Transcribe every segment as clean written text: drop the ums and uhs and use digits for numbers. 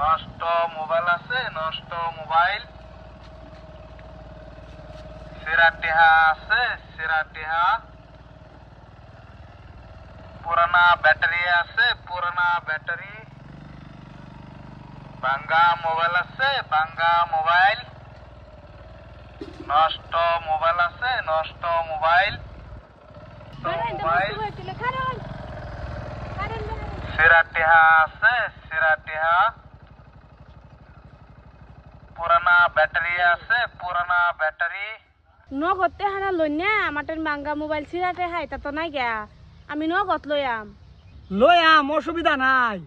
নষ্ট মোবাইল আছে, নষ্ট মোবাইল। সেরা টেহা আছে, সেরা টেহা। পুরানা ব্যাটারি আছে, পুরানা ব্যাটারি। ভাঙ্গা মোবাইল আছে, ভাঙ্গা মোবাইল। নষ্ট মোবাইল আছে, নষ্ট মোবাইল। সেরা টেহা আছে, সেরা টেহা। পুরানা ব্যাটারি আছে, পুরানা ব্যাটারি। নগদতে হানা লই না আমাদের বাঙ্গা মোবাইল সিরাতে হাই তা তো নাই গা আমি নগদ লই আম অসুবিধা নাই।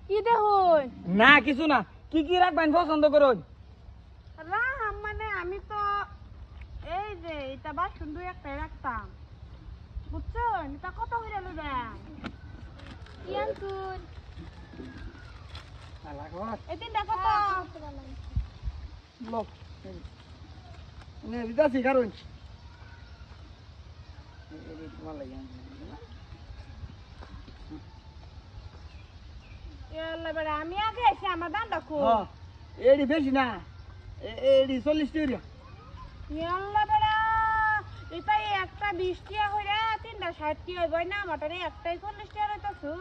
কি দেখুন না কিছু না, কি কি রাখবেন পছন্দ করুন। রাম মানে আমি তো এই যে এটা বা সুন্দর একটা রাখতাম বুঝছেন, এটা কত করে লইবেন? ইয়ান তুই এই তিনটা কত লোক নে বিদাসি কারণ আমি আগে এসে আমার দাম রাখো এডি বেশি না, এডি 40 টাকা। ইয়াল্লা বেড়া এটা একটা 20 টাকা হইরা তিনটা 60 টাকা হইব না আমাদের একটাই 40 টাকা হইতাছে।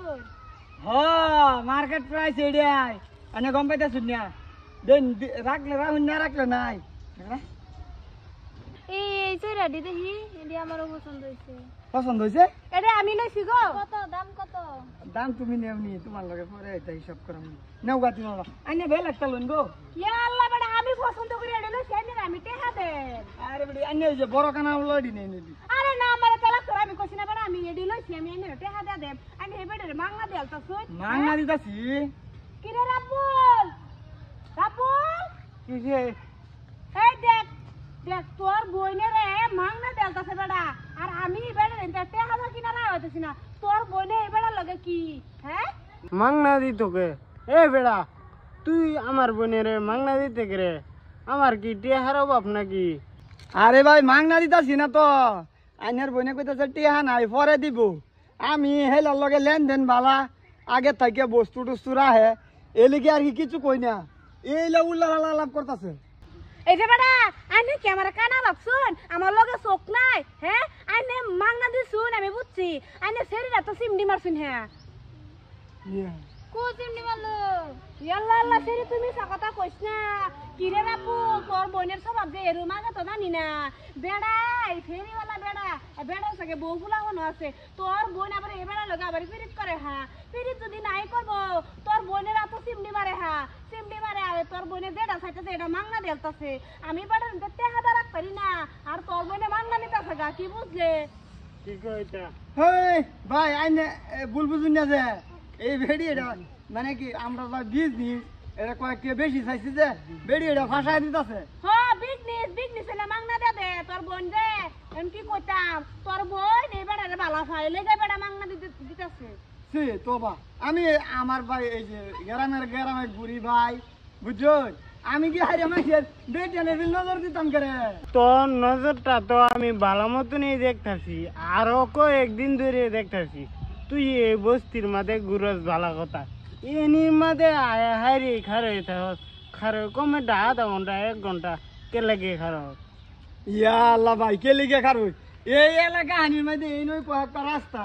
মার্কেট প্রাইস এডিয়াই আনে গম পাইতাছ না, দেন রাখলে রাহুন না রাখলে নাই। এই চইরা দি দেখি এডি আমারও পছন্দ হইছে। পছন্দ হইছে? এডি আমি লইছি গো। কত দাম কত? দাম তুমি নেওনি, তোমার লগে পরে এটা হিসাব করাম। নেও গাতি না আইনে বেল একটা লইন গো। ইয়া আল্লাহ বেটা আমি পছন্দ করি এডি লইছি আমি টেহা দেন। আরে বেটি আইনে ওই যে বড় কানা লড়ি নেই নিবি। আরে না আমারে তালাক করে আমি কইছি না বেটা আমি এডি লইছি আমি এনে টেহা দে দেব আমি হে বেটারে মাংনা দেলতা সুই মাংনা দিতাছি। কি রে রাব্বুল রাব্বুল কি যে এই দেখ দেখ তোর বইনে রে মাংনা দেলতাছে বেটা আর আমি বেটা এনটা টেহা দা কিনা না হইতাছি না তোর বইনে এই বেটা লগে কি হ্যাঁ মাংনা দি তোকে। এ বেড়া তুই আমার বোনের মাংনা দিতে রে, আমার কি টেহার অভাব নাকি? আরে ভাই মাংনা দিতাছি না তো, আইনের বইনে কইতাছে টিহা নাই পরে দিব। আমি হেলার লগে লেনদেন বালা আগে থেকে বস্তু টস্তু রাহে এলিগে আর কি কিছু কই না, এইলা উল্লা লাভ করতেছে। এই যে বেটা আইনে কি আমার কানা লাগছুন আমার লগে চোখ নাই হ্যাঁ আইনে মাংনা দিছুন আমি বুঝছি আইনে সেরিরা তো সিমডি মারছুন হ্যাঁ কো সিমডি মারলো ইয়াল্লা আল্লাহ সেরি তুমি কথা কইছ না কি রে বাপু তোর বোনের স্বভাব যে এরু মাগে তো জানি না বেড়া এই ফেরিওয়ালা বেড়া বেড়া সঙ্গে বউ ফুলা হনো আছে তোর বোন আবার এ বেড়া লগে আবার পিরিত করে হ্যাঁ পিরিত যদি নাই করবো তোর বোনের এত সিমডি মারে হ্যাঁ সিমডি মারে আরে তোর বোনের যেটা চাইতেছে এটা মাংনা দেলতাছে আমি বেড়া টেহা দা রাখ পারি না আর তোর বোনে মাংনা নিতেছে গা কি বুঝলে কি কইতা? হেই ভাই আইনে ভুল বুঝুন না যে এই বেড়ি এটা মানে কি আমরা বিজনেস এটা কয়েকটা বেশি চাইছি যে বেড়ি এটা ফাঁসাই দিতেছে। হ্যাঁ বিজনেস না মাংনা দে দে তোর বোন দে এম কি কইতাম তোর বোন এই বেড়ারে বালা ফাইলে গে বেড়া মাংনা দিতেছে সে তোবা আমি আমার ভাই এই যে গ্রামের ঘুরি ভাই বুঝছো, আমি কি হারিয়ে মাসের বেটে নজর দিতাম করে। তোর নজরটা তো আমি ভালো মতনই দেখতাছি, আরো কয়েকদিন ধরে দেখতাছি তুই এই বস্তির মাঝে ঘুরস ভালো কথা, এনির মাঝে আয় হারি খারে খারে কমে আধা ঘন্টা 1 ঘন্টা কে লাগে খারো। ইয়া আল্লাহ ভাই কে লিগে খারো এই এলাকা হানির মধ্যে এই নই কয়েকটা রাস্তা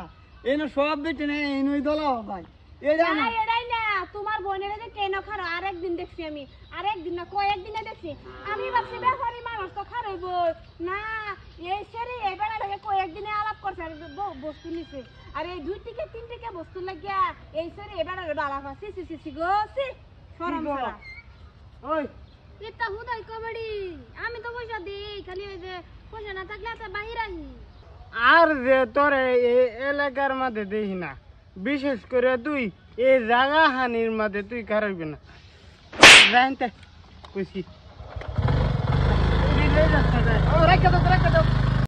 এই সব বেটে নেই এই নই দলাও ভাই এটাই না তোমার বোনের যে কেন খারো আরেকদিন দেখছি আমি আরেকদিন না কয়েকদিনে দেখছি আমি ভাবছি ব্যাপারি মানুষ তো খারইব না এই সেরে এবার লাগে কয়েকদিনে আলাপ করছে আর বস্তু নিছে আর এই 2 থেকে 3 থেকে বস্তু লাগিয়া এই সেরে এবার বালা ফাসি সি গো সি শরম সারা ওই এটা হুদাই কবাড়ি আমি তো পয়সা দিই খালি ওই যে পয়সা না থাকলে তো বাহির আহি আর যে তোর এই এলাকার মাঝে দেখি না, বিশেষ করে তুই এই জায়গা হানির মাঝে তুই খারাপি না জানতে খুশি রাখা দাও